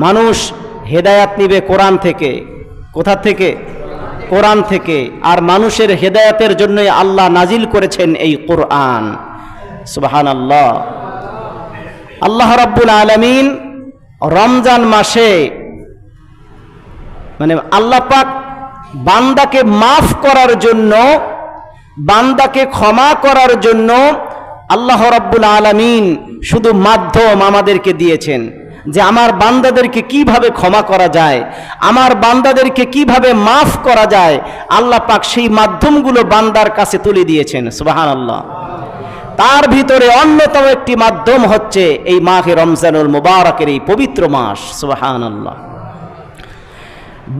মানুষ হেদায়াত নিবে কোরআন থেকে। কোথা থেকে? কোরআন থেকে। আর মানুষের হেদায়াতের জন্যই আল্লাহ নাজিল করেছেন এই কোরআন। সুবহানাল্লাহ। আল্লাহ রাব্বুল আলামিন রমজান মাসে মানে আল্লাহ পাক বান্দাকে মাফ করার জন্য, বান্দাকে ক্ষমা করার জন্য আল্লাহ রাব্বুল আলামিন শুধু মাধ্যম আমাদেরকে দিয়েছেন যে আমার বান্দাদেরকে কিভাবে ক্ষমা করা যায়, আমার বান্দাদেরকে কিভাবে মাফ করা যায়। আল্লাহ পাক সেই মাধ্যমগুলো বান্দার কাছে তুলে দিয়েছেন। সুবহানাল্লাহ। তার ভিতরে অন্যতম একটি মাধ্যম হচ্ছে এই মাহে রমজানুল মুবারকের এই পবিত্র মাস। সুবহানাল্লাহ।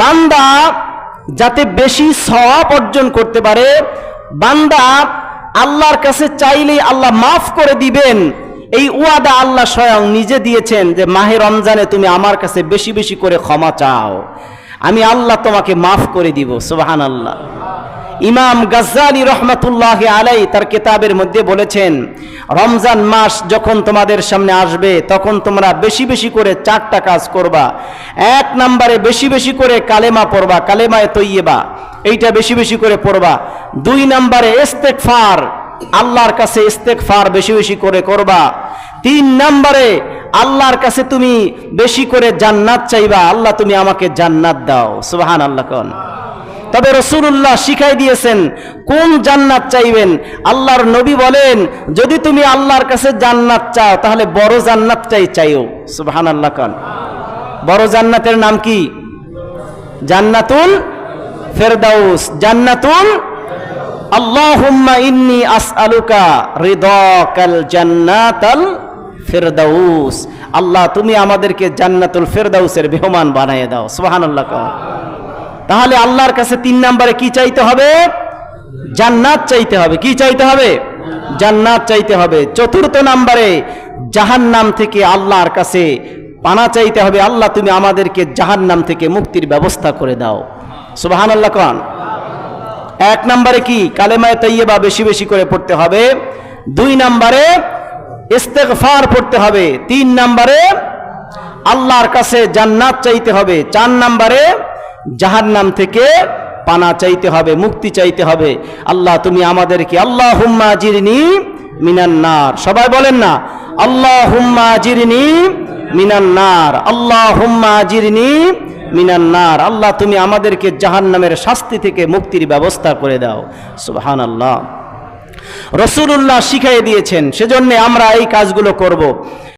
বান্দা যাতে বেশি সওয়াব অর্জন করতে পারে, বান্দা আল্লাহর কাছে চাইলেই আল্লাহ মাফ করে দিবেন, এই ওয়াদা আল্লাহ স্বয়ং নিজে দিয়েছেন যে মাহে রমজানে তুমি আমার কাছে বেশি বেশি করে ক্ষমা চাও, আমি আল্লাহ তোমাকে মাফ করে দিব। সুবহানাল্লাহ। ইমাম গাজ্জালি রহমাতুল্লাহি আলাইহি তার কিতাবের মধ্যে বলেছেন, রমজান মাস যখন তোমাদের সামনে আসবে তখন তোমরা বেশি বেশি করে 4টা কাজ করবা। 1 নম্বরে বেশি বেশি করে কালেমা পড়বা, কালেমায়ে তৈয়্যিবা, এইটা বেশি বেশি করে পড়বা। 2 নম্বরে ইস্তেগফার, আল্লাহর কাছে ইস্তেগফার বেশি বেশি করে করবা। 3 নম্বরে আল্লাহর কাছে তুমি বেশি করে জান্নাত চাইবা, আল্লাহ তুমি আমাকে জান্নাত দাও। সুবহানাল্লাহ। কোন তবে রাসূলুল্লাহ শিখাই দিয়েছেন কোন জান্নাত চাইবেন। আল্লাহর নবী বলেন, যদি তুমি আল্লাহর কাছে জান্নাত চাও তাহলে বড় জান্নাতটাই চাইও। সুবহানাল্লাহ। কোন বড় জান্নাতের নাম কি? জান্নাতুল ফেরদাউস। জান্নাতুল আল্লাহুম্মা ইন্নী আসআলুকা রিদাকাল জান্নাতাল ফেরদাউস। আল্লাহ তুমি আমাদেরকে জান্নাতুল ফেরদাউসের মেহমান বানিয়ে দাও। সুবহানাল্লাহ। তাহলে আল্লাহর কাছে 3 নম্বরে কি চাইতে হবে? জান্নাত চাইতে হবে। কি চাইতে হবে? জান্নাত চাইতে হবে। 4র্থ নম্বরে জাহান্নাম থেকে আল্লাহর কাছে পানা চাইতে হবে, আল্লাহ তুমি আমাদেরকে জাহান্নাম থেকে মুক্তির ব্যবস্থা করে দাও। সুবহানাল্লাহ। কোন 1 নম্বরে কি? কালেমায়ে তৈয়্যিবা বেশি বেশি করে পড়তে হবে। 2 নম্বরে ইস্তেগফার পড়তে হবে। 3 নম্বরে আল্লাহর কাছে জান্নাত চাইতে হবে। 4 নম্বরে জাহান্নাম থেকে পানা চাইতে হবে, মুক্তি চাইতে হবে। আল্লাহ তুমি আমাদেরকে আল্লাহুম্মা আজিরনি মিনান নার, সবাই বলেন না, আল্লাহুম্মা আজিরনি মিনান নার, আল্লাহুম্মা আজিরনি মিনান নার। আল্লাহ তুমি আমাদেরকে জাহান্নামের শাস্তি থেকে মুক্তির ব্যবস্থা করে দাও। সুবহানাল্লাহ। রাসূলুল্লাহ শিখিয়ে দিয়েছেন, সেজন্য আমরা এই কাজগুলো করব।